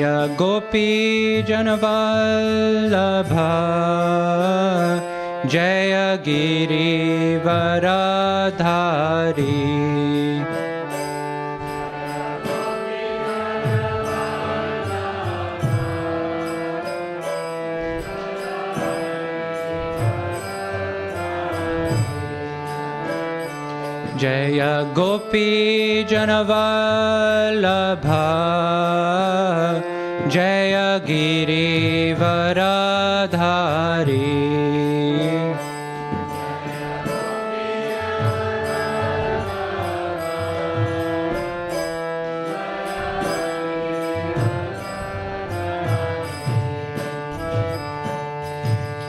Jaya Gopi Janavallabha Jaya Giri Varadhari Jaya Gopi Janavallabha Jaya Giri Varadhari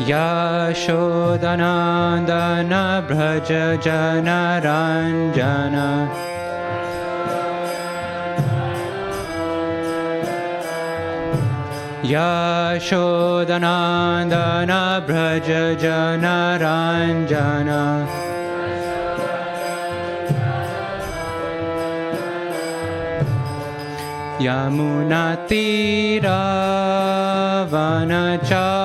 Yashodanandana Braja Janaranjana Yashodanandana Braja Janaranjana Yamunatira Vanachari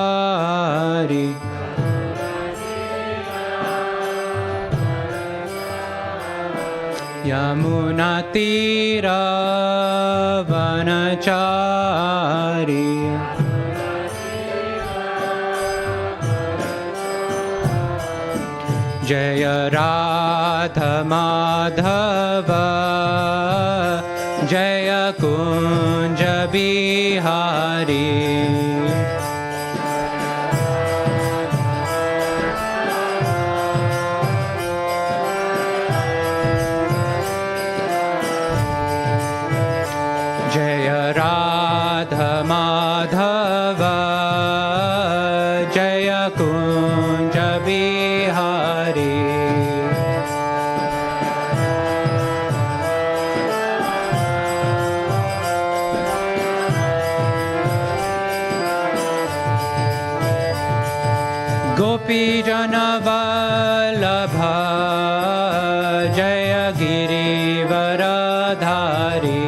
Yamunatira Vanachari Jaya Radha Madhava Jaya Kunja Bihari Jaya Radha Madhava Jaya Kunja Bihari Gopi Janavallabha Jaya Giri Varadhari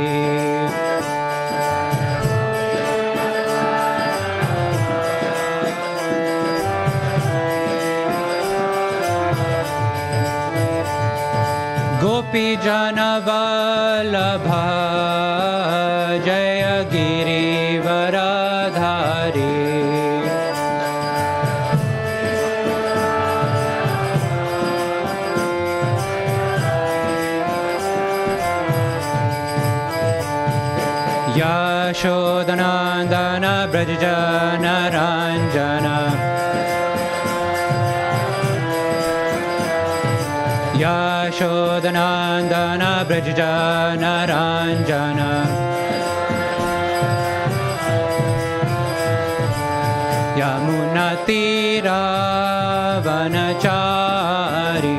Gopi Janavallabha Jaya Giri Varadhari Yashodanandana Braja Janaranjana Yashodanandana Braja Janaranjana Yamunatira Vanachari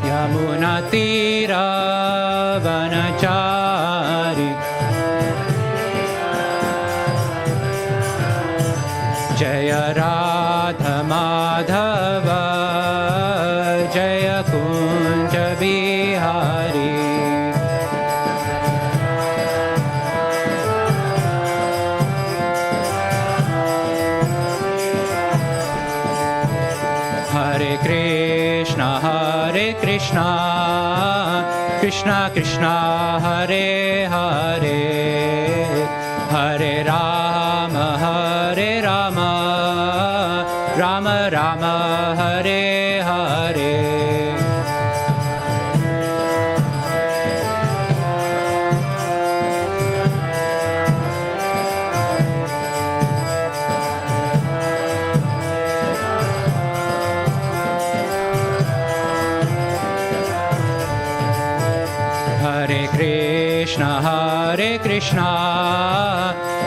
Yamunatira Vanachari Jaya Radha Madhava Jaya Kunja Bihari Hare Krishna Krishna Krishna Hare Hare Hare Rama Rama Rama Hare Hare Hare Krishna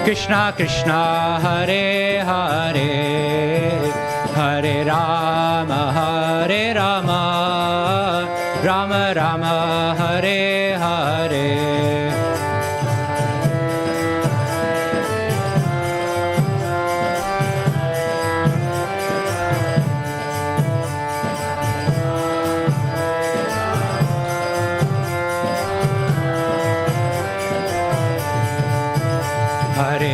Krishna Krishna Hare Hare Hare Rama Rama Rama Hare Hare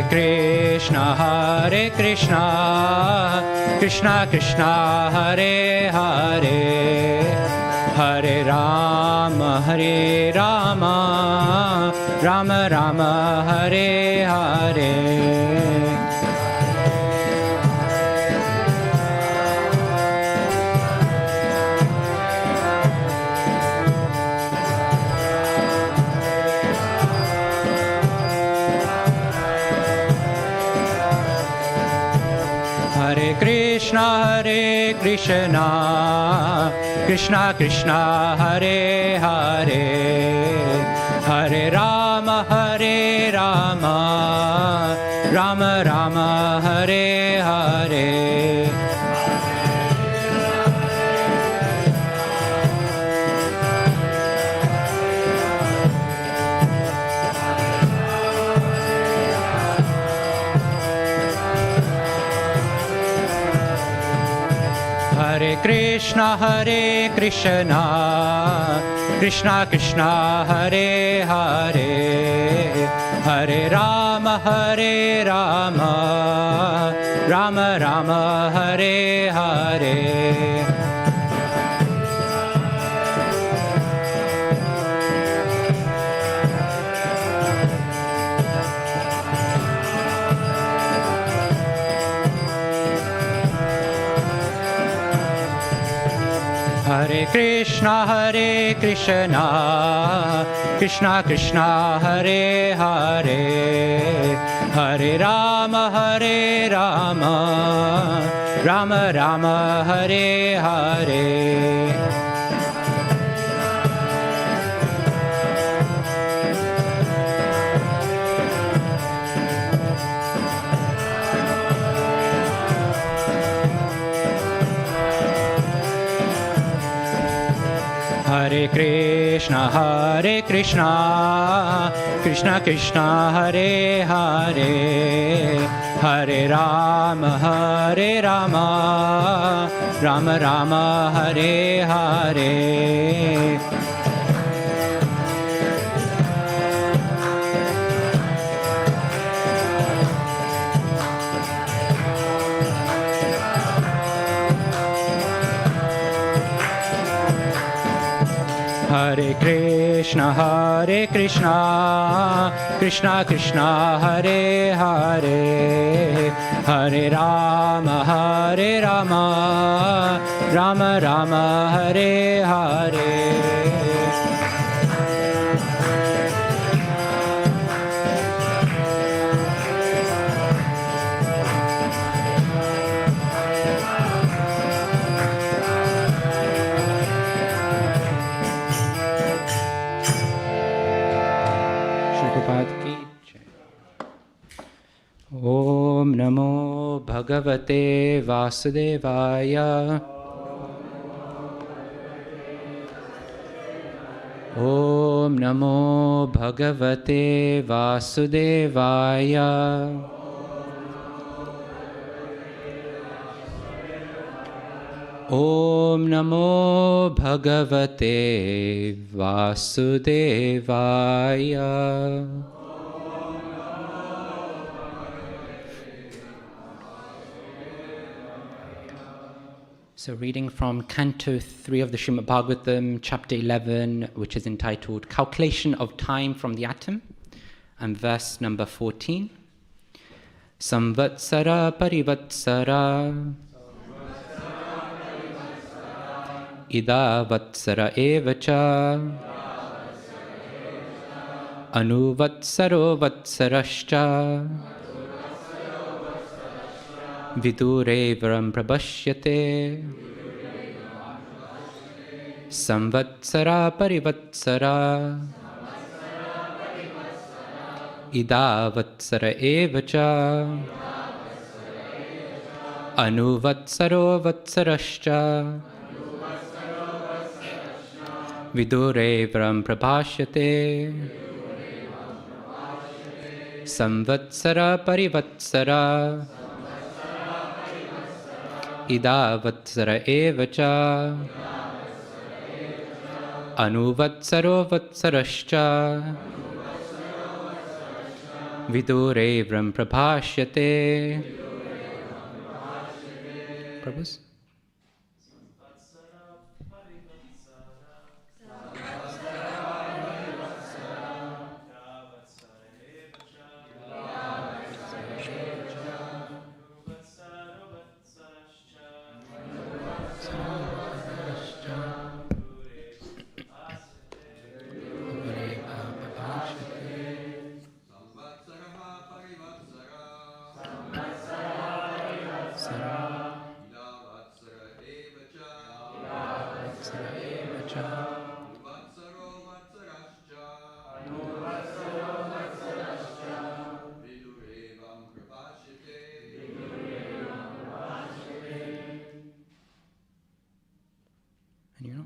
Hare Krishna, Krishna Krishna, Hare Hare, Hare Rama, Rama Rama, Hare Hare. Hare Krishna, Krishna Krishna, Hare Hare, Hare Rama, Rama Rama, Hare Hare. Hare Krishna, Krishna Krishna, Hare Hare, Hare Rama, Rama Rama, Hare Hare. Hare Krishna, Krishna Krishna, Hare Hare, Hare Rama, Rama Rama, Hare Hare. Hare Krishna, Krishna Krishna, Hare Hare, Hare Rama, Rama Rama, Hare Hare. Hare Krishna, Krishna Krishna, Hare Hare, Hare Rama, Rama Rama, Hare Hare. Om Namo Bhagavate Vasudevaya. Om Namo Bhagavate Vasudevaya. Om Namo Bhagavate Vasudevaya. So reading from Canto 3 of the Srimad Bhagavatam, Chapter 11, which is entitled Calculation of Time from the Atom, and verse number 14. Samvatsara parivatsara Ida vatsara evacha Anuvatsaro vatsarascha Vidurevaram prabashyate Samvatsara parivatsara Ida vatsara evacha Anuvatsaro vatsarascha Vidurevaram prabhashyate Samvatsara parivatsara Ida vatsara evacha Anuvatsaro vatsarascha Vidure Vram Prabhashyate. Prabhus? And you know?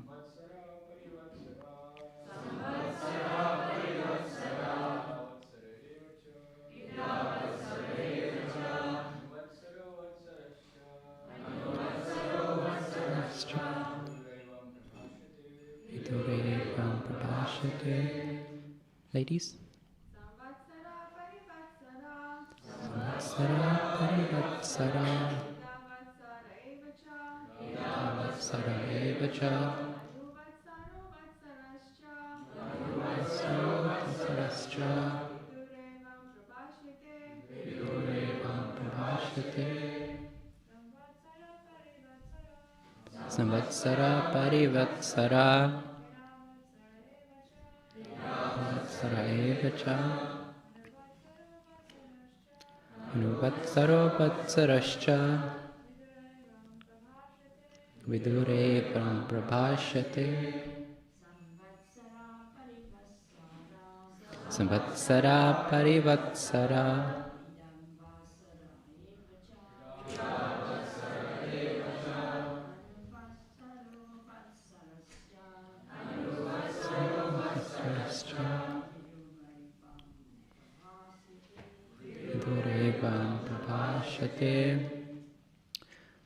Ladies? Samvatsara parivatsara. Samvatsara evacha. Vatsarascha. Vidurevam prabhashyate. Samvatsara parivatsara. Vatsara evacha. Anuvatsaro vatsarascha. Vidurevam prabhashyate. Samvatsara parivatsara.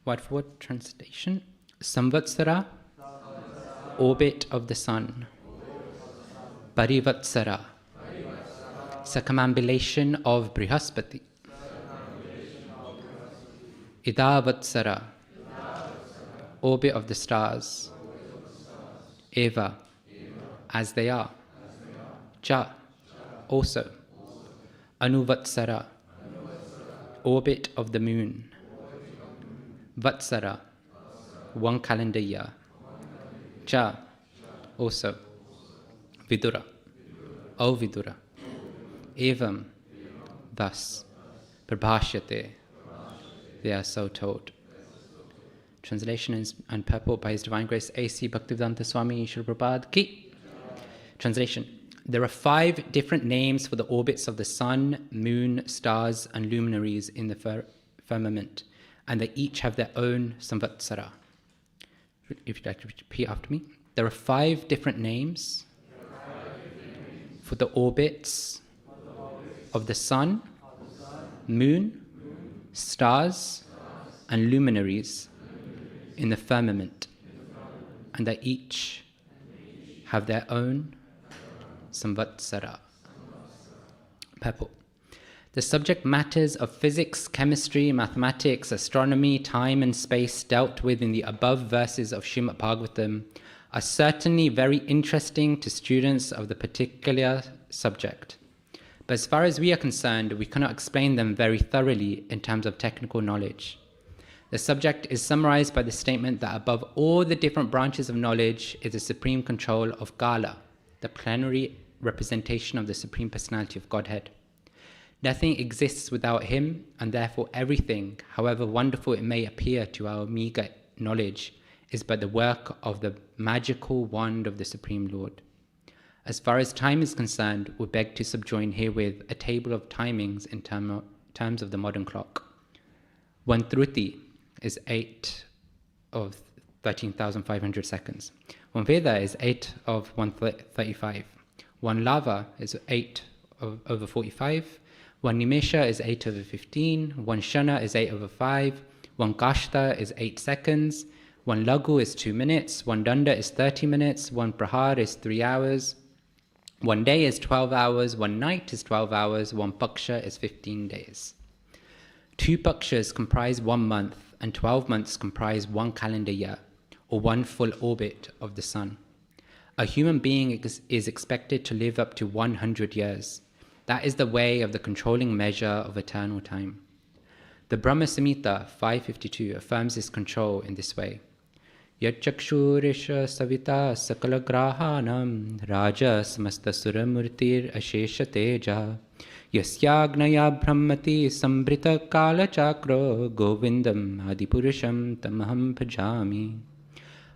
Word for word translation. Samvatsara, orbit of the sun. Parivatsara, circumambulation of Brihaspati. Idavatsara, orbit of the stars. Eva, as they are. Cha, also. Anuvatsara, orbit of the moon. Vatsara, one calendar year. Cha, also. Vidura, O Vidura. Evam, thus. Prabhashyate, they are so told. Translation and purport by His Divine Grace A.C. Bhaktivedanta Swami Srila Prabhupada Ki. Translation. There are 5 different names for the orbits of the sun, moon, stars, and luminaries in the firmament, and they each have their own samvatsara. If you'd like to repeat after me. There are 5 different names for the orbits of the sun, moon, stars, and luminaries in the firmament, and they each have their own samvatsara. Purport. The subject matters of physics, chemistry, mathematics, astronomy, time and space dealt with in the above verses of Srimad Bhagavatam are certainly very interesting to students of the particular subject. But as far as we are concerned, we cannot explain them very thoroughly in terms of technical knowledge. The subject is summarized by the statement that above all the different branches of knowledge is the supreme control of Kala, the plenary representation of the Supreme Personality of Godhead. Nothing exists without him, and therefore everything, however wonderful it may appear to our meager knowledge, is but the work of the magical wand of the Supreme Lord. As far as time is concerned, we beg to subjoin herewith a table of timings in terms of the modern clock. 1 Dhruti is 8 of 13,500 seconds. 1 Veda is 8 of 135. 1 Lava is 8 over 45. 1 Nimesha is 8 over 15. 1 Shana is 8 over 5. 1 Kashta is 8 seconds. 1 Lagu is 2 minutes. 1 Danda is 30 minutes. 1 Prahar is 3 hours. One day is 12 hours, one night is 12 hours, one paksha is 15 days. 2 pakshas comprise 1 month, and 12 months comprise 1 calendar year, or 1 full orbit of the sun. A human being is expected to live up to 100 years. That is the way of the controlling measure of eternal time. The Brahma Samhita 552 affirms this control in this way. Yachakshurisha savita sakala grahanam raja samasta suramurtir ashesha teja yasyagnaya brahmati sambrita kala chakra govindam adipurusham tamaham bhajami.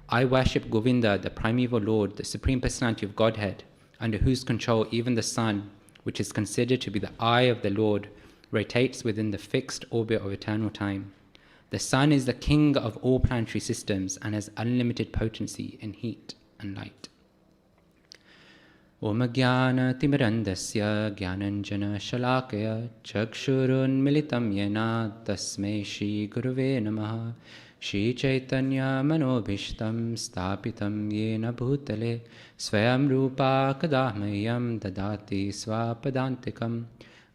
I worship Govinda, the primeval Lord, the Supreme Personality of Godhead, under whose control even the sun, which is considered to be the eye of the Lord, rotates within the fixed orbit of eternal time. The sun is the king of all planetary systems and has unlimited potency in heat and light. Om Jnana Timirandasya Jnananjana Shalakaya Chakshurun Militam Yena Tasmai Shri Gurave Namaha Shri Chaitanya Manobhishtam Stapitam Yena Bhutale Swayam Rupa Kadahmayam Dadati Swapadantikam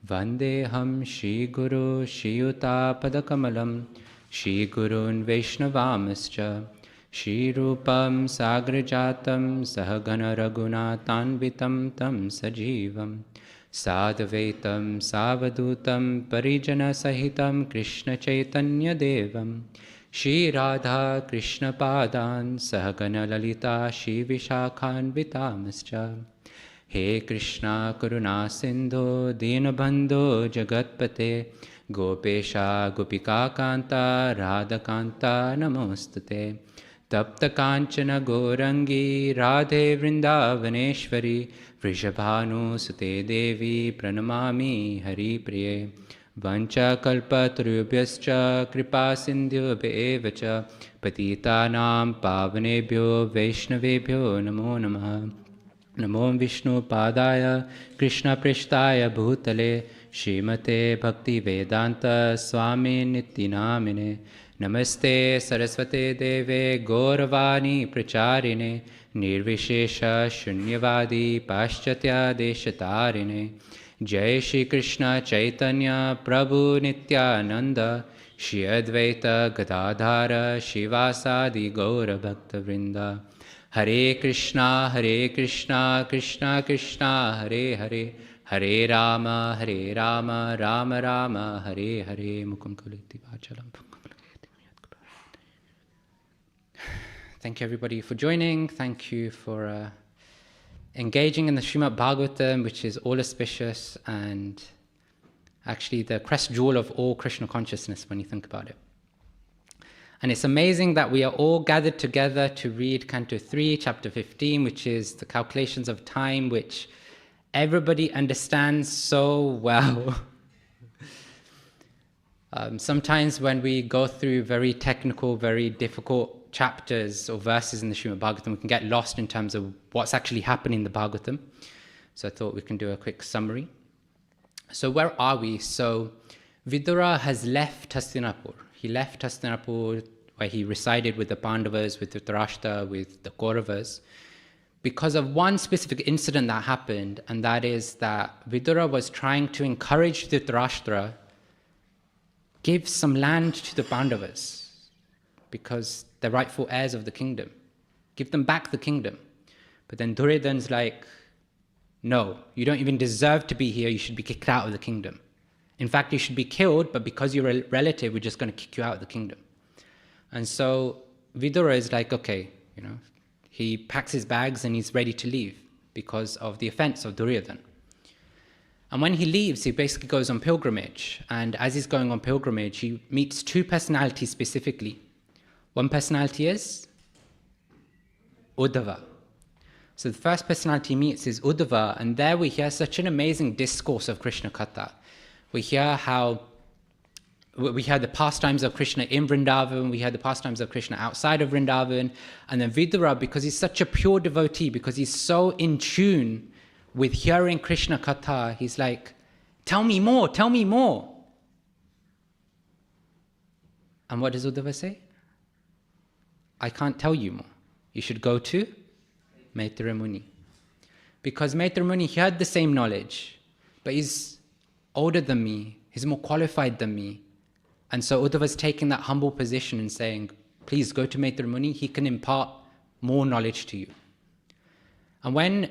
Vandeham Shri Guru Shri Yuta Padakamalam Shri Gurun Vaishnavamascha Shri Rupam Sagrajatam Sahagana Raghunatanvitam Tam Sajivam Sadhvaitam Savadutam Parijana Sahitam Krishna Chaitanya Devam Shri Radha Krishna Padan Sahagana Lalita Shri Vishakhan Vitamascha He Krishna Karuna Sindhu Dinabandhu Jagatpate Gopesha Gopika Kanta Radha Kanta Namostate Tapta Kanchana Gorangi Radhe Vrindavaneshwari Vrishabhanu Sute Devi Pranamami Hari Priye Vancha Kalpa Tarubhyascha Kripa Sindhubhya Evacha Patitanam Pavanebhyo Vaishnavebhyo Namo Namaha Namo Vishnu Padaya Krishna Prishtaya Bhutale Srimate Bhaktivedanta Swami Nityanamine Namaste Saraswate Deve Gauravani Pracharine Nirvishesha Shunyavadi Paschatya Deshatarine Jai Shri Krishna Chaitanya Prabhu Nityananda Shri Advaita Gadadhara Shivasadi Gaura Bhakta Vrinda Hare Krishna Krishna Krishna Hare Hare Hare Rama Rama Rama Hare Hare Mukam Kuliti Vachalam. Thank you everybody for joining. Thank you for engaging in the Srimad Bhagavatam, which is all auspicious and actually the crest jewel of all Krishna consciousness when you think about it. And it's amazing that we are all gathered together to read Canto 3, Chapter 15, which is the calculations of time, which everybody understands so well. Sometimes when we go through very technical, very difficult chapters or verses in the Srimad Bhagavatam, we can get lost in terms of what's actually happening in the Bhagavatam. So I thought we can do a quick summary. So where are we? So Vidura has left Hastinapur. He left Hastinapur, where he resided with the Pandavas, with Dhritarashtra, with the Kauravas, because of one specific incident that happened, and that is that Vidura was trying to encourage Dhritarashtra, give some land to the Pandavas, because they're rightful heirs of the kingdom. Give them back the kingdom. But then Duryodhana's like, no, you don't even deserve to be here, you should be kicked out of the kingdom. In fact, you should be killed, but because you're a relative, we're just going to kick you out of the kingdom. And so Vidura is like, okay, he packs his bags and he's ready to leave because of the offense of Duryodhana. And when he leaves, he basically goes on pilgrimage. And as he's going on pilgrimage, he meets 2 personalities specifically. One personality is Uddhava. So the first personality he meets is Uddhava, and there we hear such an amazing discourse of Krishna Katha. We hear the pastimes of Krishna in Vrindavan, we hear the pastimes of Krishna outside of Vrindavan, and then Vidura, because he's such a pure devotee, because he's so in tune with hearing Krishna Katha, he's like, tell me more, tell me more. And what does Uddhava say? I can't tell you more. You should go to Maitreya Muni. Because Maitreya Muni, he had the same knowledge, but he's older than me, he's more qualified than me. And so Uddhava's taking that humble position and saying, please go to Maitreya Muni, he can impart more knowledge to you. And when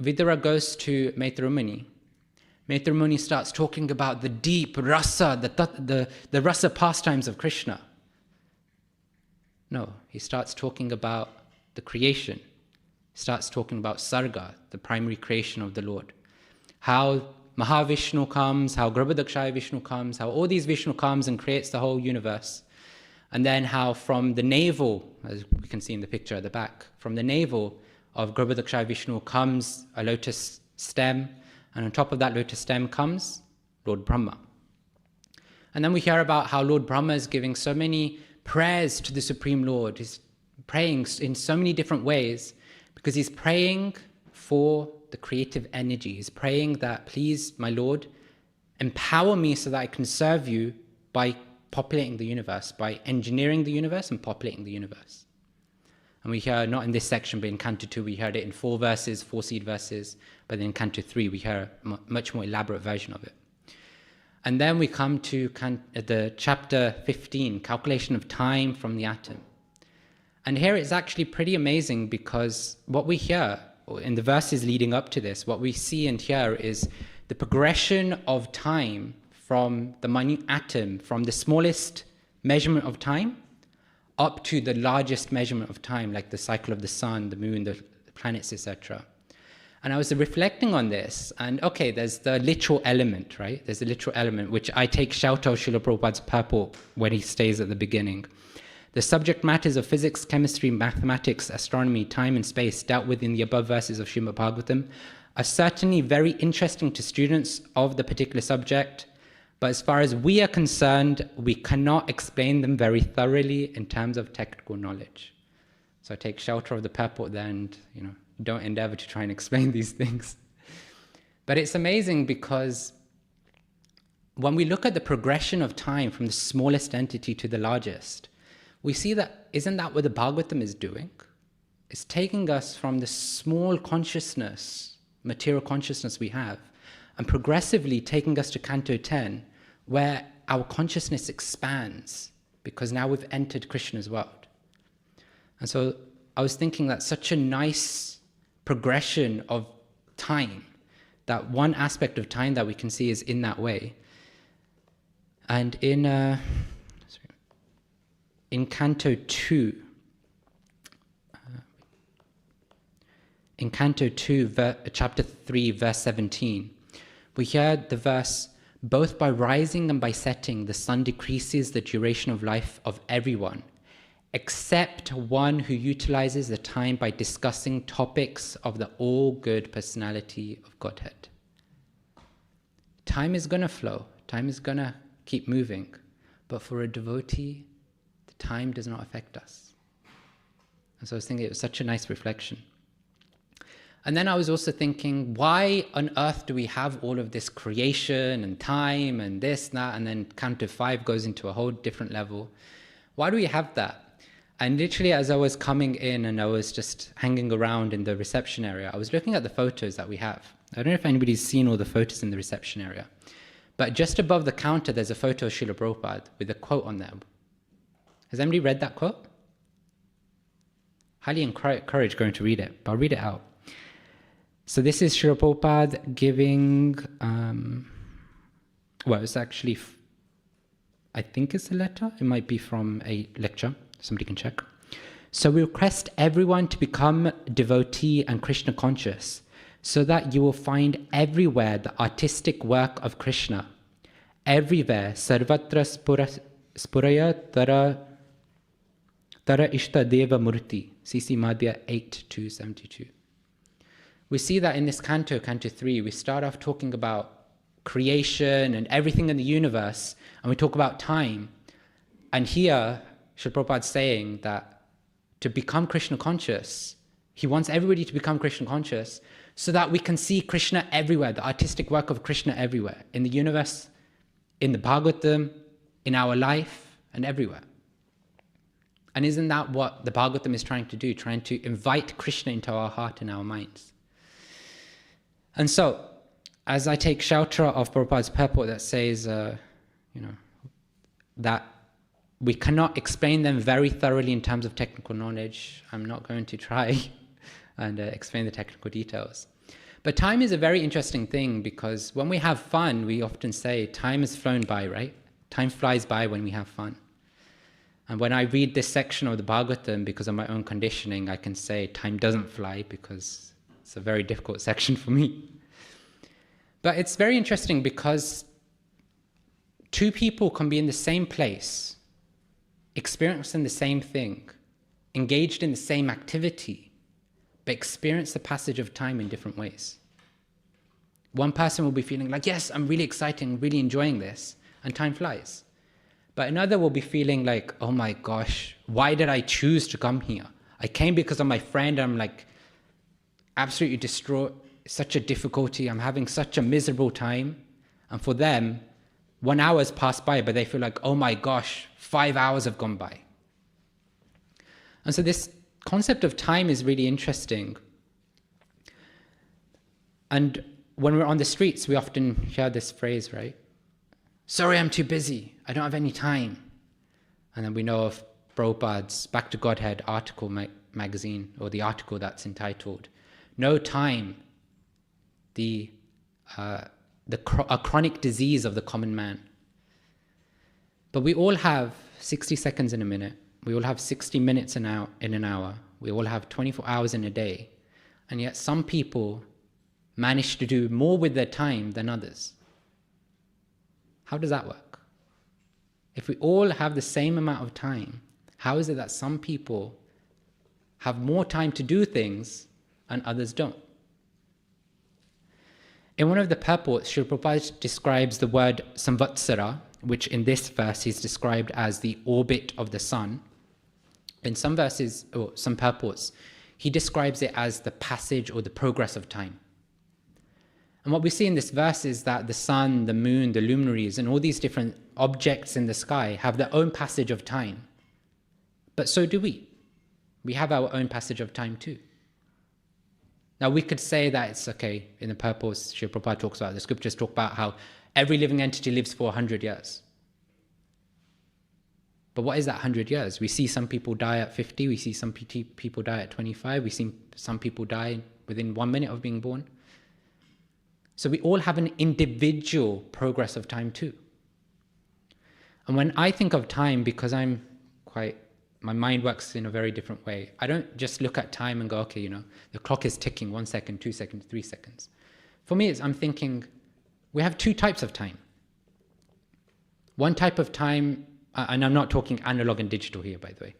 Vidura goes to Maitreya Muni starts talking about the deep rasa, the rasa pastimes of Krishna. No, he starts talking about the creation. He starts talking about Sarga, the primary creation of the Lord. How Mahavishnu comes, how Garbhodakshaya Vishnu comes, how all these Vishnu comes and creates the whole universe. And then how from the navel, as we can see in the picture at the back, from the navel of Garbhodakshaya Vishnu comes a lotus stem, and on top of that lotus stem comes Lord Brahma. And then we hear about how Lord Brahma is giving so many prayers to the Supreme Lord. He's praying in so many different ways because he's praying for the creative energy. He's praying that, please, my Lord, empower me so that I can serve you by populating the universe, by engineering the universe and populating the universe. And we hear, not in this section, but in Canto 2, we heard it in 4 verses, 4 seed verses, but in Canto 3, we hear a much more elaborate version of it. And then we come to the chapter 15, calculation of time from the atom. And here it's actually pretty amazing because what we hear in the verses leading up to this, what we see and hear is the progression of time from the minute atom, from the smallest measurement of time up to the largest measurement of time, like the cycle of the sun, the moon, the planets, etc. And I was reflecting on this, and okay, there's the literal element, right? There's the literal element, which I take shelter of Srila Prabhupada's purport when he stays at the beginning. The subject matters of physics, chemistry, mathematics, astronomy, time and space dealt with in the above verses of Srimad Bhagavatam are certainly very interesting to students of the particular subject, but as far as we are concerned, we cannot explain them very thoroughly in terms of technical knowledge. So I take shelter of the purport there and, don't endeavor to try and explain these things. But it's amazing because when we look at the progression of time from the smallest entity to the largest, we see that, isn't that what the Bhagavatam is doing? It's taking us from the small consciousness, material consciousness we have, and progressively taking us to Canto 10, where our consciousness expands, because now we've entered Krishna's world. And so I was thinking that's such a nice progression of time, that one aspect of time that we can see is in that way. And in Canto 2, chapter 3, verse 17, we hear the verse, both by rising and by setting, the sun decreases the duration of life of everyone, except one who utilizes the time by discussing topics of the all-good personality of Godhead. Time is going to flow. Time is going to keep moving. But for a devotee, the time does not affect us. And so I was thinking it was such a nice reflection. And then I was also thinking, why on earth do we have all of this creation and time and this, that, and then Canto 5 goes into a whole different level? Why do we have that? And literally as I was coming in and I was just hanging around in the reception area, I was looking at the photos that we have. I don't know if anybody's seen all the photos in the reception area, but just above the counter there's a photo of Srila Prabhupada with a quote on there. Has anybody read that quote? Highly encourage going to read it, but I'll read it out. So this is Srila Prabhupada giving, it's actually, I think it's a letter. It might be from a lecture. Somebody can check. So we request everyone to become devotee and Krishna conscious, so that you will find everywhere the artistic work of Krishna. Everywhere, sarvatra spuraya tara ishta deva murti. CC Madhya 8-272. We see that in this canto, Canto 3, we start off talking about creation and everything in the universe, and we talk about time. And here, Srila Prabhupada is saying that to become Krishna conscious, he wants everybody to become Krishna conscious so that we can see Krishna everywhere, the artistic work of Krishna everywhere, in the universe, in the Bhagavatam, in our life, and everywhere. And isn't that what the Bhagavatam is trying to do, trying to invite Krishna into our heart and our minds? And so, as I take shelter of Prabhupada's purport that says, that we cannot explain them very thoroughly in terms of technical knowledge, I'm not going to try and explain the technical details. But time is a very interesting thing, because when we have fun, we often say time has flown by, right? Time flies by when we have fun. And when I read this section of the Bhagavatam, because of my own conditioning, I can say time doesn't fly, because it's a very difficult section for me. But it's very interesting because two people can be in the same place, experiencing the same thing, engaged in the same activity, but experience the passage of time in different ways. One person will be feeling like, yes, I'm really excited, really enjoying this, and time flies. But another will be feeling like, oh my gosh, why did I choose to come here? I came because of my friend, I'm like absolutely distraught, such a difficulty, I'm having such a miserable time. And for them, 1 hour has passed by, but they feel like, oh my gosh, 5 hours have gone by. And so this concept of time is really interesting. And when we're on the streets, we often hear this phrase, right? Sorry, I'm too busy. I don't have any time. And then we know of Prabhupada's Back to Godhead article magazine, or the article that's entitled, No Time, a chronic disease of the common man. But we all have 60 seconds in a minute. We all have 60 minutes in an hour. We all have 24 hours in a day. And yet some people manage to do more with their time than others. How does that work? If we all have the same amount of time, how is it that some people have more time to do things and others don't? In one of the purports, Srila Prabhupada describes the word samvatsara, which in this verse is described as the orbit of the sun. In some verses, or some purports, he describes it as the passage or the progress of time. And what we see in this verse is that the sun, the moon, the luminaries, and all these different objects in the sky have their own passage of time. But so do we. We have our own passage of time too. Now we could say that it's okay, in the purpose Srila Prabhupada talks about, the scriptures talk about how every living entity lives for 100 years. But what is that 100 years? We see some people die at 50, we see some people die at 25, we see some people die within 1 minute of being born. So we all have an individual progress of time too. And when I think of time, because my mind works in a very different way, I don't just look at time and go, okay, the clock is ticking 1 second, 2 seconds, 3 seconds. For me, I'm thinking, we have two types of time. One type of time, and I'm not talking analog and digital here, by the way.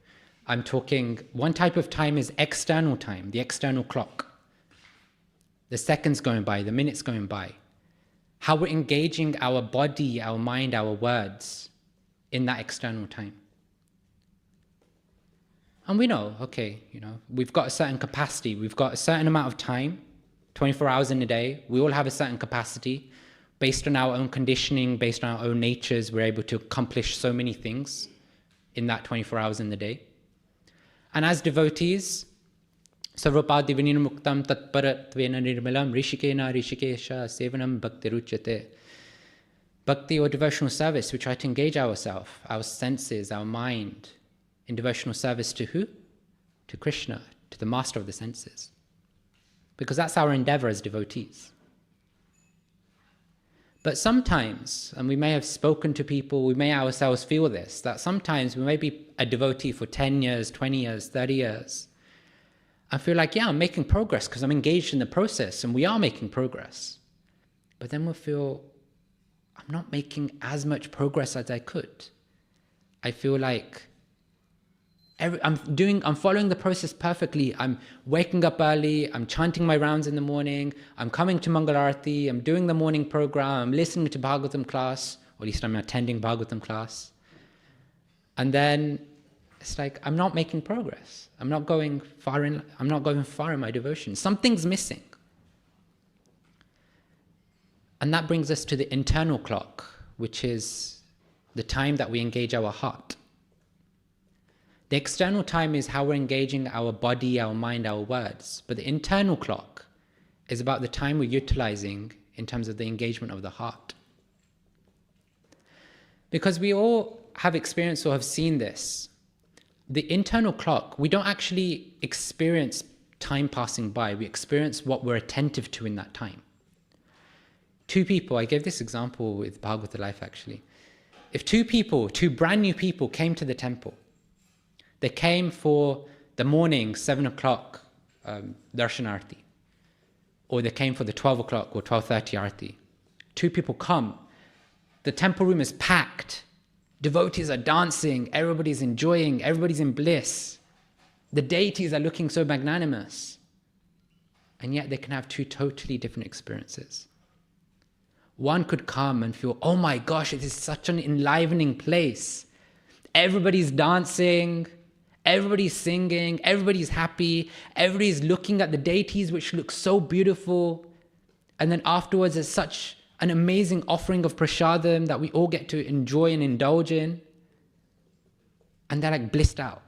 I'm talking, one type of time is external time, the external clock. The seconds going by, the minutes going by. How we're engaging our body, our mind, our words in that external time. And we know, okay, we've got a certain capacity, we've got a certain amount of time, 24 hours in a day, we all have a certain capacity. Based on our own conditioning, based on our own natures, we're able to accomplish so many things in that 24 hours in the day. And as devotees, sarvapadi vinirmuktam tatparatvena nirmalam rishikena rishikesha sevanam bhaktiruchyate. Bhakti, or devotional service, we try to engage ourselves, our senses, our mind, in devotional service to who? To Krishna, to the master of the senses. Because that's our endeavor as devotees. But sometimes, and we may have spoken to people, we may ourselves feel this, that sometimes we may be a devotee for 10 years, 20 years, 30 years. I feel like, yeah, I'm making progress because I'm engaged in the process, and we are making progress. But then we'll feel, I'm not making as much progress as I could. I feel like I'm following the process perfectly. I'm waking up early, I'm chanting my rounds in the morning, I'm coming to Mangal Arati, I'm doing the morning program, I'm listening to Bhagavatam class, or at least I'm attending Bhagavatam class. And then it's like, I'm not making progress. I'm not going far in my devotion. Something's missing. And that brings us to the internal clock, which is the time that we engage our heart. The external time is how we're engaging our body, our mind, our words. But the internal clock is about the time we're utilizing in terms of the engagement of the heart. Because we all have experienced or have seen this. The internal clock, we don't actually experience time passing by. We experience what we're attentive to in that time. Two people, I gave this example with Bhagavata Life actually. If two brand new people came to the temple, they came for the morning 7 o'clock darshanarti, or they came for the 12 o'clock or 12:30 arti. Two people come, the temple room is packed, devotees are dancing, everybody's enjoying, everybody's in bliss. The deities are looking so magnanimous. And yet they can have two totally different experiences. One could come and feel, oh my gosh, it is such an enlivening place. Everybody's dancing, everybody's singing, everybody's happy, everybody's looking at the deities which look so beautiful. And then afterwards there's such an amazing offering of prasadam that we all get to enjoy and indulge in. And they're like blissed out.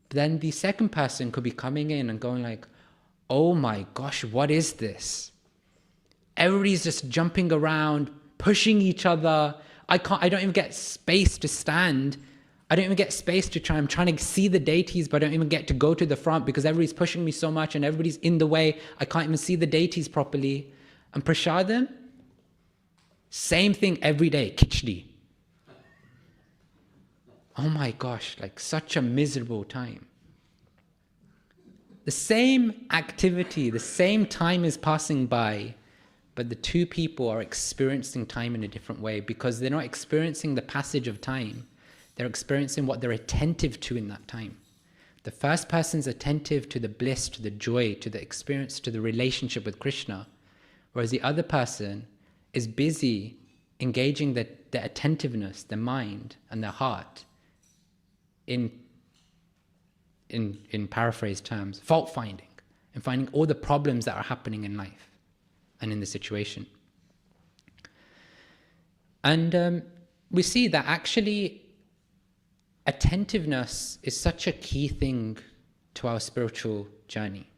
But then the second person could be coming in and going like, oh my gosh, what is this? Everybody's just jumping around, pushing each other. I don't even get space to stand. I don't even get space to try. I'm trying to see the deities, but I don't even get to go to the front because everybody's pushing me so much and everybody's in the way. I can't even see the deities properly. And prasadam, same thing every day, khichdi. Oh my gosh, like such a miserable time. The same activity, the same time is passing by, but the two people are experiencing time in a different way because they're not experiencing the passage of time. They're experiencing what they're attentive to in that time. The first person's attentive to the bliss, to the joy, to the experience, to the relationship with Krishna, whereas the other person is busy engaging their attentiveness, their mind and their heart in paraphrased terms, fault finding, and finding all the problems that are happening in life and in the situation. And we see that actually attentiveness is such a key thing to our spiritual journey,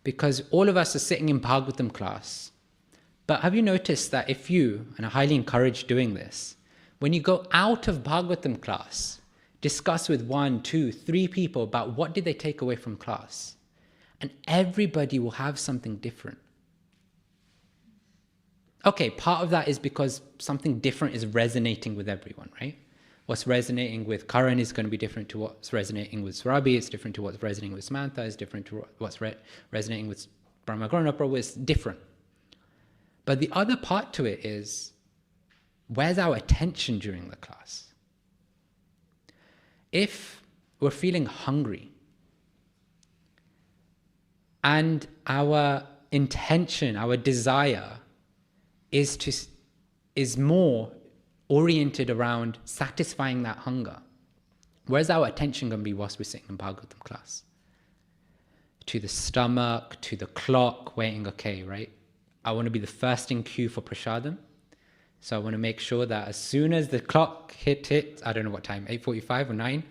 because all of us are sitting in Bhagavatam class. But have you noticed that if you, and I highly encourage doing this, when you go out of Bhagavatam class, discuss with 1, 2, 3 people about what did they take away from class, and everybody will have something different. Okay, part of that is because something different is resonating with everyone, right? What's resonating with Karan is going to be different to what's resonating with Surabhi, it's different to what's resonating with Samantha, it's different to what's resonating with Brahmagrana Prabhu, it's different. But the other part to it is, where's our attention during the class? If we're feeling hungry and our intention, our desire is more oriented around satisfying that hunger, where's our attention going to be whilst we're sitting in Bhagavatam class? To the stomach, to the clock, waiting, okay, right? I want to be the first in queue for prasadam. So I want to make sure that as soon as the clock hits, I don't know what time, 8:45 or 9?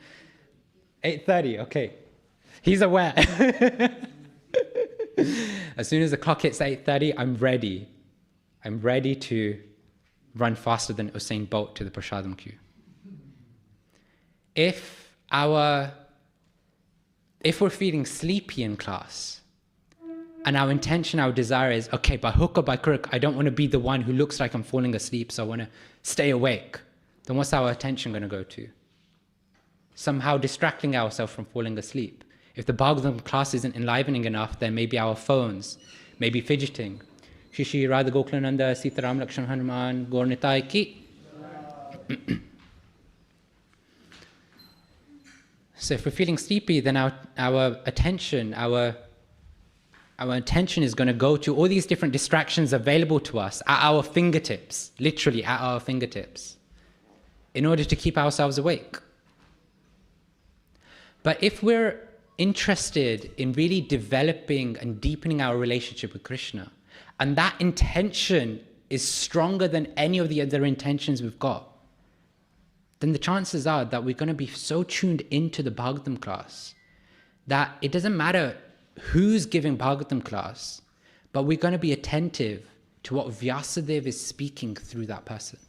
8:30, okay. He's aware. As soon as the clock hits 8:30, I'm ready. I'm ready to run faster than Usain Bolt to the prasadam queue. If we're feeling sleepy in class, and our intention, our desire is, okay, by hook or by crook, I don't want to be the one who looks like I'm falling asleep, so I want to stay awake. Then what's our attention going to go to? Somehow distracting ourselves from falling asleep. If the Bhagavatam class isn't enlivening enough, then maybe our phones, maybe fidgeting. Shri Shri Radha Gokulananda Sitaram Lakshman Hanuman Gaurnitai Ki. So if we're feeling sleepy, then our attention is going to go to all these different distractions available to us at our fingertips, literally at our fingertips, in order to keep ourselves awake. But if we're interested in really developing and deepening our relationship with Krishna, and that intention is stronger than any of the other intentions we've got, then the chances are that we're going to be so tuned into the Bhagavatam class that it doesn't matter who's giving Bhagavatam class, but we're going to be attentive to what Vyasadeva is speaking through that person.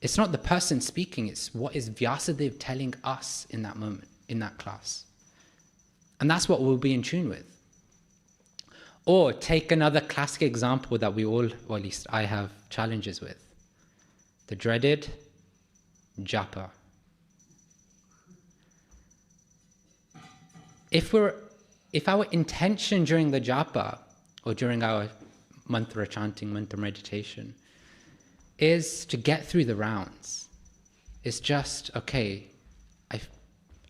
It's not the person speaking, it's what is Vyasadeva telling us in that moment, in that class. And that's what we'll be in tune with. Or take another classic example that we all, or at least I have challenges with. The dreaded japa. If our intention during the japa, or during our mantra chanting, mantra meditation, is to get through the rounds, it's just, okay,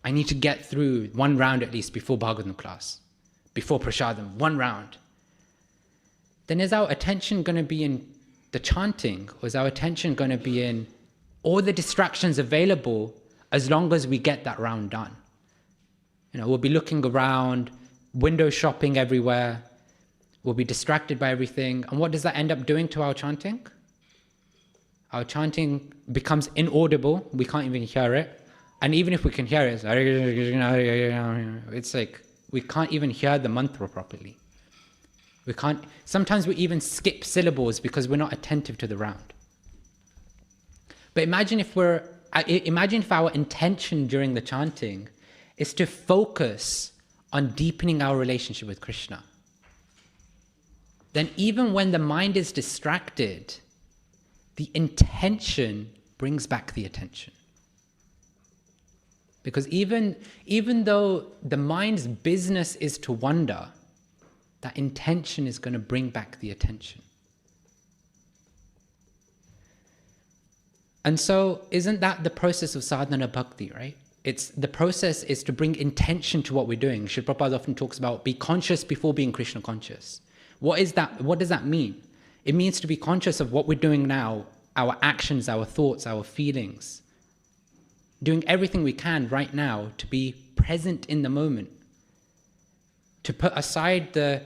I need to get through one round at least before Bhagavatam class, before Prasadam, one round. Then is our attention going to be in the chanting, or is our attention going to be in all the distractions available as long as we get that round done? We'll be looking around, window shopping everywhere, we'll be distracted by everything, and what does that end up doing to our chanting? Our chanting becomes inaudible, we can't even hear it, and even if we can hear it, it's like we can't even hear the mantra properly. Sometimes we even skip syllables because we're not attentive to the round. But imagine if our intention during the chanting is to focus on deepening our relationship with Krishna. Then even when the mind is distracted, the intention brings back the attention. Because even though the mind's business is to wander, that intention is going to bring back the attention. And so isn't that the process of sadhana bhakti, right? The process is to bring intention to what we're doing. Srila Prabhupada often talks about be conscious before being Krishna conscious. What is that? What does that mean? It means to be conscious of what we're doing now, our actions, our thoughts, our feelings. Doing everything we can right now to be present in the moment. To put aside the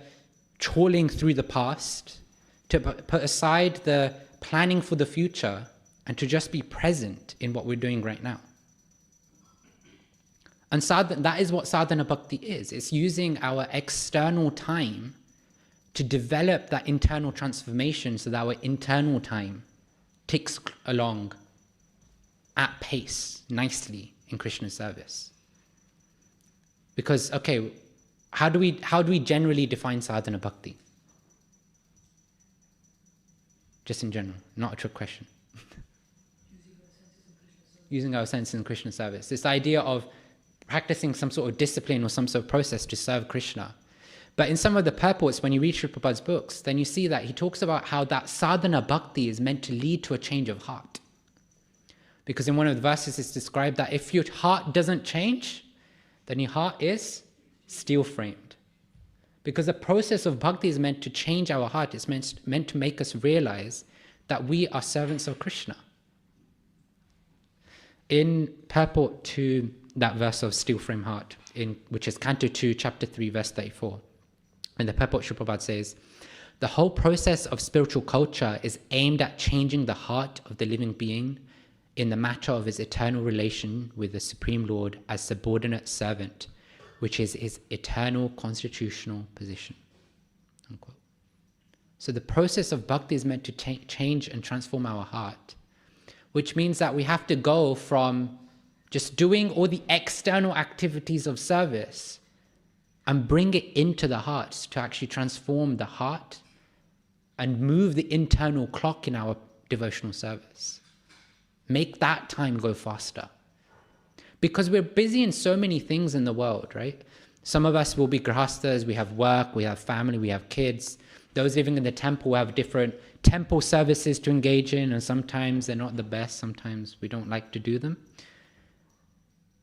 trawling through the past, to put aside the planning for the future, and to just be present in what we're doing right now. And that is what sadhana bhakti is. It's using our external time to develop that internal transformation so that our internal time ticks along at pace, nicely in Krishna's service. Because, okay, how do we generally define sadhana bhakti? Just in general, not a trick question. Using our senses in Krishna service. This idea of practicing some sort of discipline or some sort of process to serve Krishna. But in some of the purports, when you read Srila Prabhupada's books, then you see that he talks about how that sadhana bhakti is meant to lead to a change of heart. Because in one of the verses it's described that if your heart doesn't change, then your heart is steel-framed. Because the process of bhakti is meant to change our heart. It's meant to make us realize that we are servants of Krishna. In purport to that verse of steel-framed heart, which is Canto 2, Chapter 3, Verse 34, in the purport, Srila Prabhupada says, the whole process of spiritual culture is aimed at changing the heart of the living being in the matter of his eternal relation with the Supreme Lord as subordinate servant, which is his eternal constitutional position. Unquote. So the process of bhakti is meant to change and transform our heart, which means that we have to go from just doing all the external activities of service and bring it into the heart to actually transform the heart and move the internal clock in our devotional service. Make that time go faster. Because we're busy in so many things in the world, right? Some of us will be grahastas, we have work, we have family, we have kids. Those living in the temple have different temple services to engage in, and sometimes they're not the best, sometimes we don't like to do them.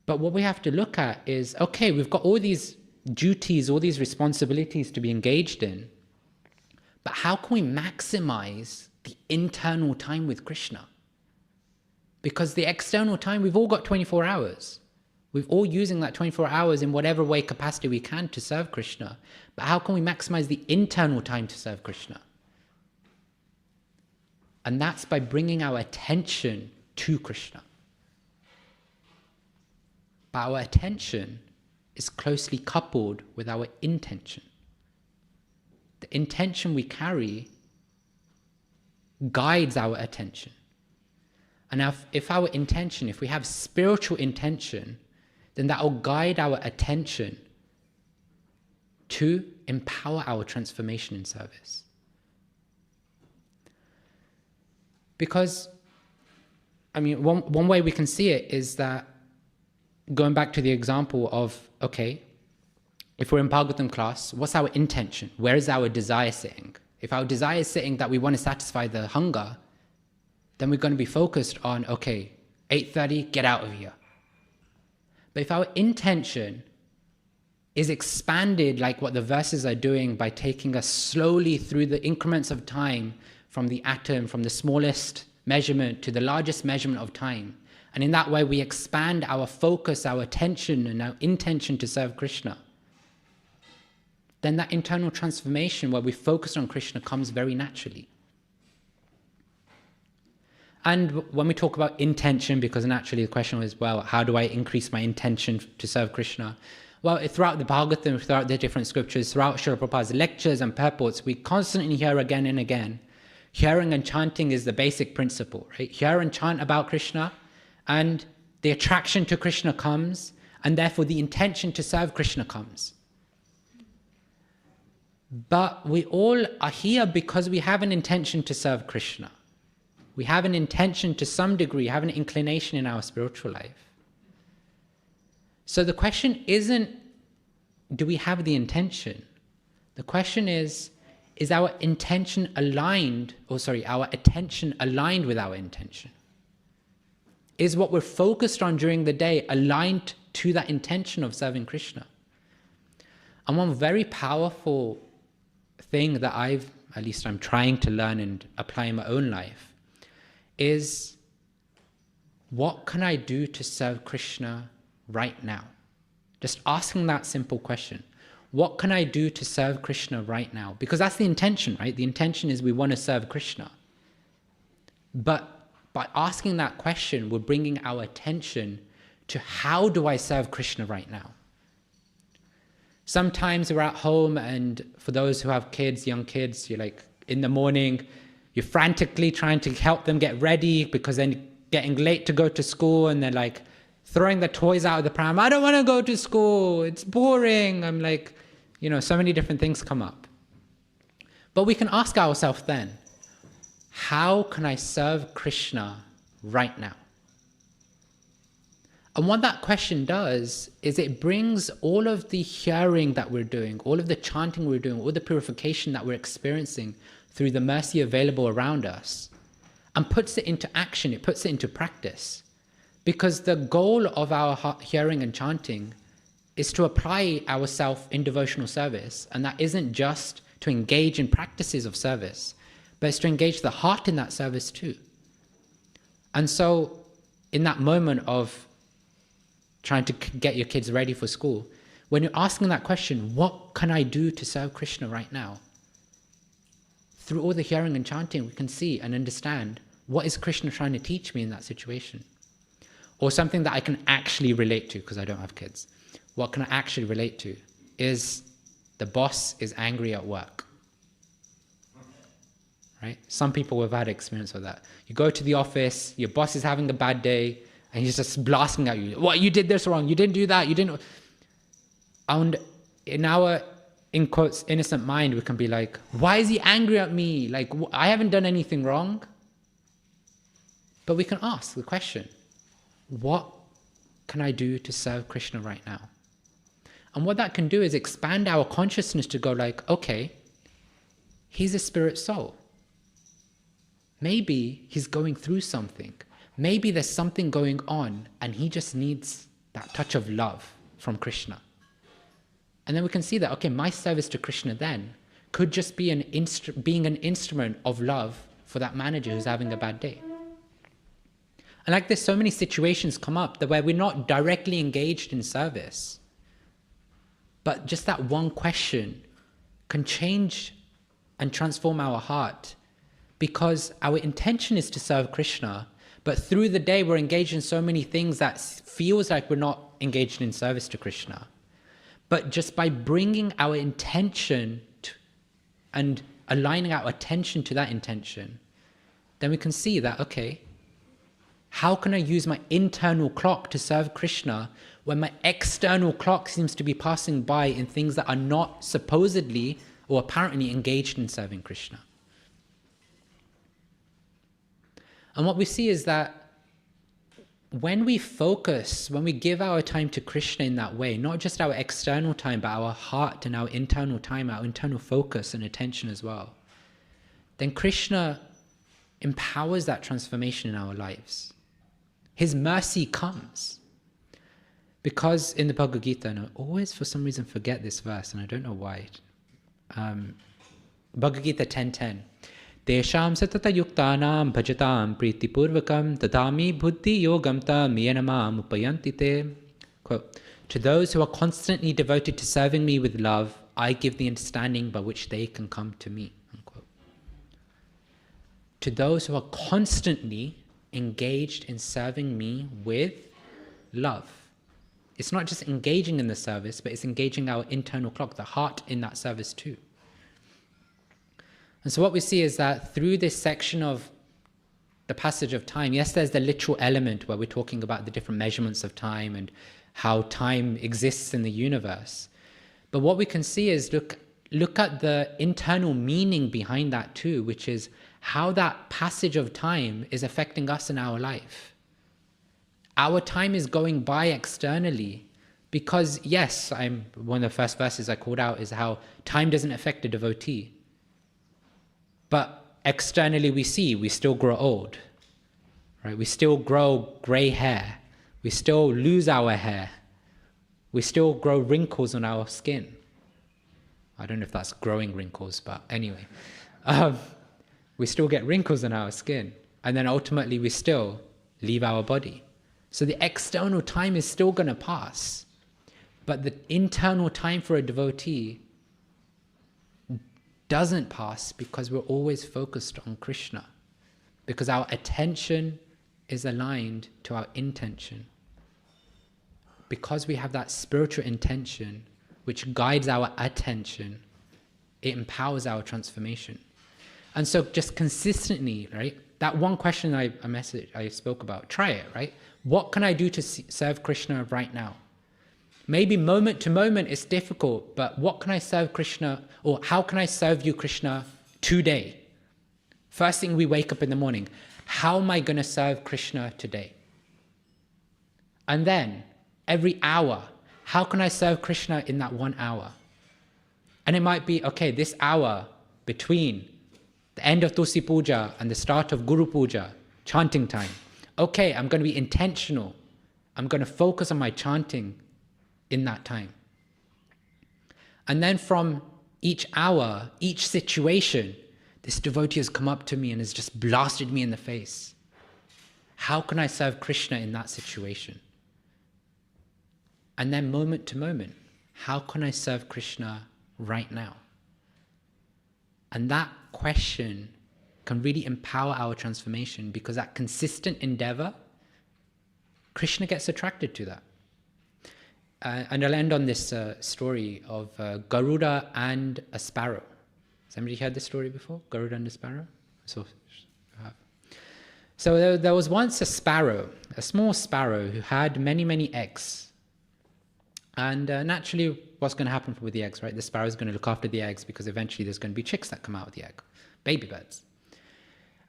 But what we have to look at is, okay, we've got all these duties, all these responsibilities to be engaged in, but how can we maximize the internal time with Krishna? Because the external time, we've all got 24 hours. We're all using that 24 hours in whatever way capacity we can to serve Krishna. But how can we maximize the internal time to serve Krishna? And that's by bringing our attention to Krishna. But our attention is closely coupled with our intention. The intention we carry guides our attention. And if our intention, if we have spiritual intention, then that will guide our attention to empower our transformation in service. Because, I mean, one way we can see it is that, going back to the example of, okay, if we're in Bhagavatam class, what's our intention? Where is our desire sitting? If our desire is sitting that we want to satisfy the hunger, then we're going to be focused on, okay, 8:30, get out of here. But if our intention is expanded like what the verses are doing by taking us slowly through the increments of time from the atom, from the smallest measurement to the largest measurement of time, and in that way we expand our focus, our attention and our intention to serve Krishna, then that internal transformation where we focus on Krishna comes very naturally. And when we talk about intention, because naturally the question was, well, how do I increase my intention to serve Krishna? Well, throughout the Bhagavatam, throughout the different scriptures, throughout Srila Prabhupada's lectures and purports, we constantly hear again and again, hearing and chanting is the basic principle, right? Hear and chant about Krishna, and the attraction to Krishna comes, and therefore the intention to serve Krishna comes. But we all are here because we have an intention to serve Krishna. We have an intention to some degree, have an inclination in our spiritual life. So the question isn't, do we have the intention? The question is our intention aligned, our attention aligned with our intention? Is what we're focused on during the day aligned to that intention of serving Krishna? And one very powerful thing that I'm trying to learn and apply in my own life is, what can I do to serve Krishna right now? Just asking that simple question. What can I do to serve Krishna right now? Because that's the intention, right? The intention is we want to serve Krishna. But by asking that question, we're bringing our attention to, how do I serve Krishna right now? Sometimes we're at home, and for those who have kids, young kids, you're like, in the morning, you're frantically trying to help them get ready because they're getting late to go to school, and they're like throwing the toys out of the pram. I don't want to go to school. It's boring. I'm like, so many different things come up. But we can ask ourselves then, how can I serve Krishna right now? And what that question does is it brings all of the hearing that we're doing, all of the chanting we're doing, all the purification that we're experiencing through the mercy available around us, and puts it into action, it puts it into practice. Because the goal of our hearing and chanting is to apply ourselves in devotional service, and that isn't just to engage in practices of service, but it's to engage the heart in that service too. And so in that moment of trying to get your kids ready for school, when you're asking that question, what can I do to serve Krishna right now? Through all the hearing and chanting, we can see and understand, what is Krishna trying to teach me in that situation? Or something that I can actually relate to, because I don't have kids. What can I actually relate to is, the boss is angry at work. Right? Some people have had experience of that. You go to the office, your boss is having a bad day, and he's just blasting at you. What, you did this wrong, you didn't do that, you didn't. And in our, in quotes, innocent mind, we can be like, why is he angry at me? Like, I haven't done anything wrong. But we can ask the question, what can I do to serve Krishna right now? And what that can do is expand our consciousness to go like, okay, he's a spirit soul. Maybe he's going through something. Maybe there's something going on and he just needs that touch of love from Krishna. And then we can see that, okay, my service to Krishna then could just be being an instrument of love for that manager who's having a bad day. And like there's so many situations come up that where we're not directly engaged in service, but just that one question can change and transform our heart, because our intention is to serve Krishna, but through the day we're engaged in so many things that feels like we're not engaged in service to Krishna. But just by bringing our intention and aligning our attention to that intention, then we can see that, okay, how can I use my internal clock to serve Krishna when my external clock seems to be passing by in things that are not supposedly or apparently engaged in serving Krishna? And what we see is that when we focus, when we give our time to Krishna in that way, not just our external time, but our heart and our internal time, our internal focus and attention as well, then Krishna empowers that transformation in our lives. His mercy comes. Because in the Bhagavad Gita, and I always for some reason forget this verse, and I don't know why. Bhagavad Gita 10:10. Tesham satata yuktanam bhajatam pritipurvakam tadami buddhi yogam tam yenamam upayanti te. Quote, to those who are constantly devoted to serving me with love, I give the understanding by which they can come to me. Unquote. To those who are constantly engaged in serving me with love. It's not just engaging in the service, but it's engaging our internal clock, the heart in that service too. And so what we see is that through this section of the passage of time, yes, there's the literal element where we're talking about the different measurements of time and how time exists in the universe. But what we can see is look at the internal meaning behind that too, which is how that passage of time is affecting us in our life. Our time is going by externally because, yes, one of the first verses I called out is how time doesn't affect a devotee. But externally we still grow old, right? We still grow gray hair. We still lose our hair. We still grow wrinkles on our skin. I don't know if that's growing wrinkles, but anyway. We still get wrinkles on our skin. And then ultimately we still leave our body. So the external time is still going to pass. But the internal time for a devotee doesn't pass because we're always focused on Krishna, because our attention is aligned to our intention. Because we have that spiritual intention which guides our attention, it empowers our transformation. And so just consistently, right, that one question I spoke about, try it, right? What can I do to serve Krishna right now? Maybe moment to moment it's difficult, but what can I serve Krishna, or how can I serve you, Krishna, today? First thing we wake up in the morning, how am I going to serve Krishna today? And then every hour, how can I serve Krishna in that 1 hour? And it might be, okay, this hour between the end of Tulsi Puja and the start of Guru Puja, chanting time. Okay, I'm going to be intentional. I'm going to focus on my chanting in that time. And then from each hour, each situation, this devotee has come up to me and has just blasted me in the face. How can I serve Krishna in that situation? And then moment to moment, how can I serve Krishna right now? And that question can really empower our transformation, because that consistent endeavor, Krishna gets attracted to that. And I'll end on this story of Garuda and a sparrow. Has anybody heard this story before? Garuda and a sparrow? So there was once a sparrow, a small sparrow, who had many, many eggs. And naturally, what's going to happen with the eggs, right? The sparrow is going to look after the eggs, because eventually there's going to be chicks that come out of the egg, baby birds.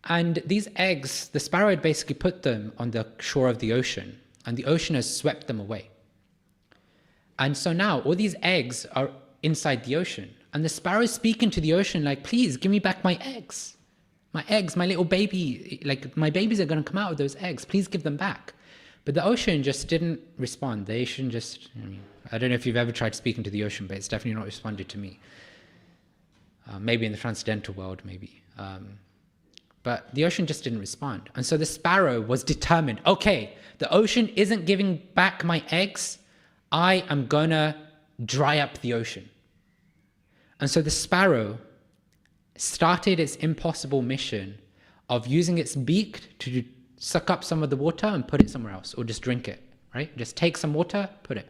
And these eggs, the sparrow had basically put them on the shore of the ocean, and the ocean has swept them away. And so now all these eggs are inside the ocean, and the sparrow is speaking to the ocean like, please give me back my eggs, my little baby, like my babies are going to come out of those eggs, please give them back. But the ocean just didn't respond. The ocean just, I don't know if you've ever tried speaking to the ocean, but it's definitely not responded to me. Maybe in the transcendental world, maybe. But the ocean just didn't respond. And so the sparrow was determined, okay, the ocean isn't giving back my eggs, I am going to dry up the ocean. And so the sparrow started its impossible mission of using its beak to suck up some of the water and put it somewhere else, or just drink it, right? Just take some water, put it.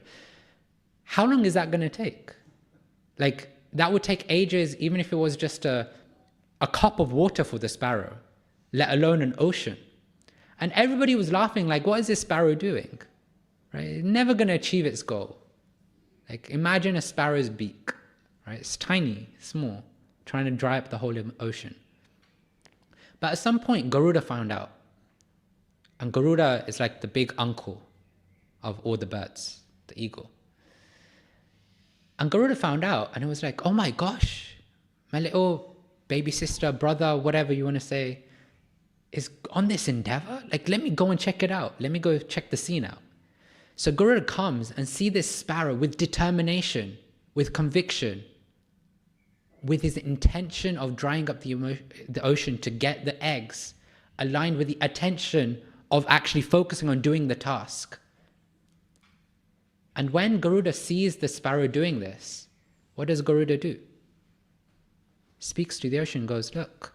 how long is that going to take? Like, that would take ages, even if it was just a cup of water for the sparrow, let alone an ocean. And everybody was laughing, like, what is this sparrow doing? Right? It's never going to achieve its goal. Like, imagine a sparrow's beak, right? It's tiny, small, trying to dry up the whole ocean. But at some point, Garuda found out. And Garuda is like the big uncle of all the birds, the eagle. And Garuda found out, and it was like, oh my gosh, my little baby sister, brother, whatever you want to say, is on this endeavor? Like, let me go and check it out. Let me go check the scene out. So Garuda comes and see this sparrow with determination, with conviction, with his intention of drying up the ocean to get the eggs, aligned with the attention of actually focusing on doing the task. And when Garuda sees the sparrow doing this, what does Garuda do? Speaks to the ocean, goes, look,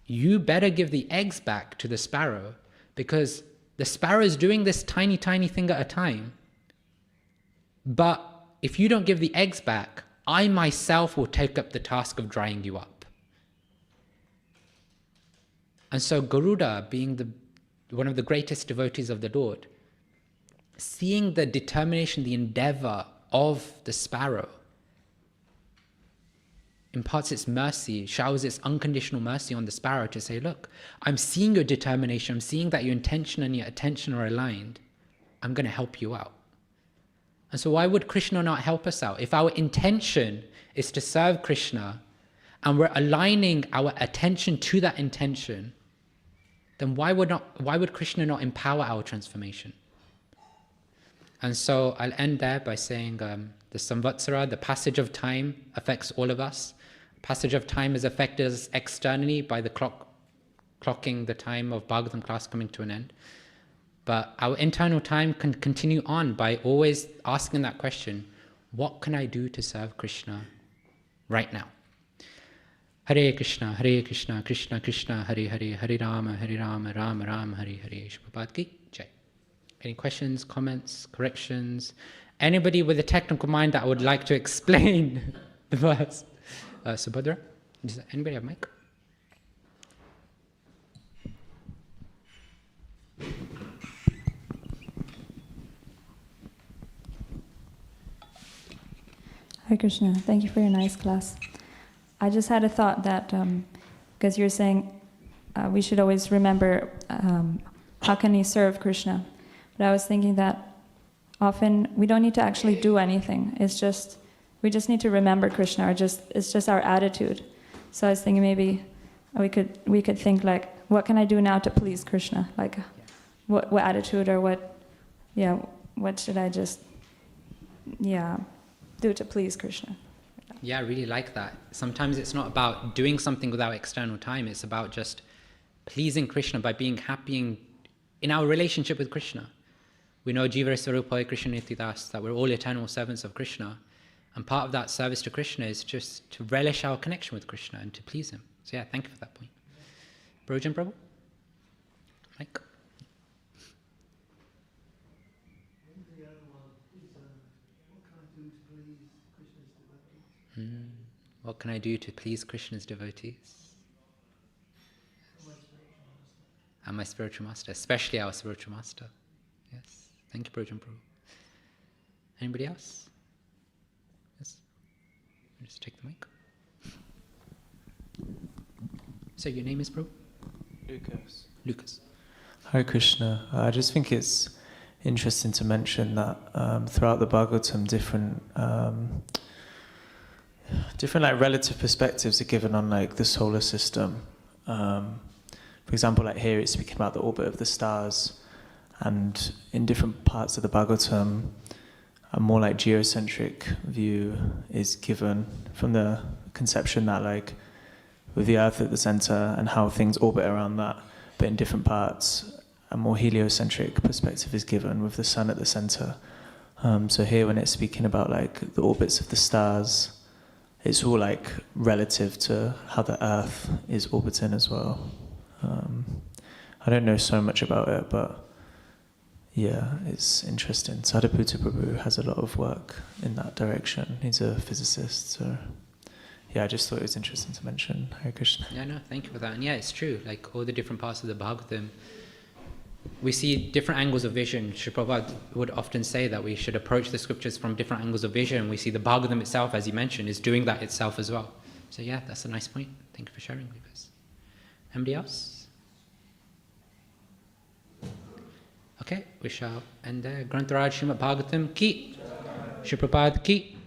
you better give the eggs back to the sparrow, because the sparrow is doing this tiny, tiny thing at a time. But if you don't give the eggs back, I myself will take up the task of drying you up. And so Garuda, being one of the greatest devotees of the Lord, seeing the determination, the endeavor of the sparrow, imparts its mercy, showers its unconditional mercy on the sparrow to say, look, I'm seeing your determination, I'm seeing that your intention and your attention are aligned, I'm going to help you out. And so why would Krishna not help us out? If our intention is to serve Krishna, and we're aligning our attention to that intention, then why would Krishna not empower our transformation? And so I'll end there by saying the samvatsara, the passage of time, affects all of us. Passage of time is affected us externally by the clocking the time of Bhagavatam class coming to an end. But our internal time can continue on by always asking that question, what can I do to serve Krishna right now? Hare Krishna, Krishna Krishna, Hare Hare, Hare Rama, Rama Rama, Hare Hare. Prabhupada ki jai. Any questions, comments, corrections? Anybody with a technical mind that would like to explain the verse? Subhadra, does anybody have a mic? Hare Krishna, thank you for your nice class. I just had a thought that, because you're saying we should always remember how can we serve Krishna. But I was thinking that often we don't need to actually do anything. We just need to remember Krishna, or it's just our attitude. So I was thinking maybe we could think like, what can I do now to please Krishna? Like, what attitude or what should I just do to please Krishna? Yeah, I really like that. Sometimes it's not about doing something without external time. It's about just pleasing Krishna by being happy in our relationship with Krishna. We know Jiva Swarupa Krishna Nitidas, that we're all eternal servants of Krishna. And part of that service to Krishna is just to relish our connection with Krishna and to please him. So yeah, thank you for that point. Brojan Prabhu? Mike? What can I do to please Krishna's devotees? And my spiritual master, especially our spiritual master. Yes. Thank you, Brojan Prabhu. Anybody else? Yes. Just take the mic. So your name is Prabhu? Lucas. Hare Krishna. I just think it's interesting to mention that throughout the Bhagavatam, different like relative perspectives are given on like the solar system. For example, like here it's speaking about the orbit of the stars, and in different parts of the Bhagavatam, a more like geocentric view is given from the conception that like with the Earth at the center and how things orbit around that, but in different parts, a more heliocentric perspective is given with the sun at the center. So here when it's speaking about like the orbits of the stars, it's all like relative to how the Earth is orbiting as well. I don't know so much about it, but yeah, it's interesting. Sadhaputta Prabhu has a lot of work in that direction. He's a physicist, so yeah, I just thought it was interesting to mention. Hare Krishna. Yeah, no, thank you for that. And yeah, it's true. Like all the different parts of the Bhagavatam, we see different angles of vision. Sri Prabhupada would often say that we should approach the scriptures from different angles of vision. We see the Bhagavatam itself, as you mentioned, is doing that itself as well. So yeah, that's a nice point. Thank you for sharing with us. Anybody else? Okay, we shall end there. Grantaraj Srimad Bhagavatam ki, Sri Prabhupada ki.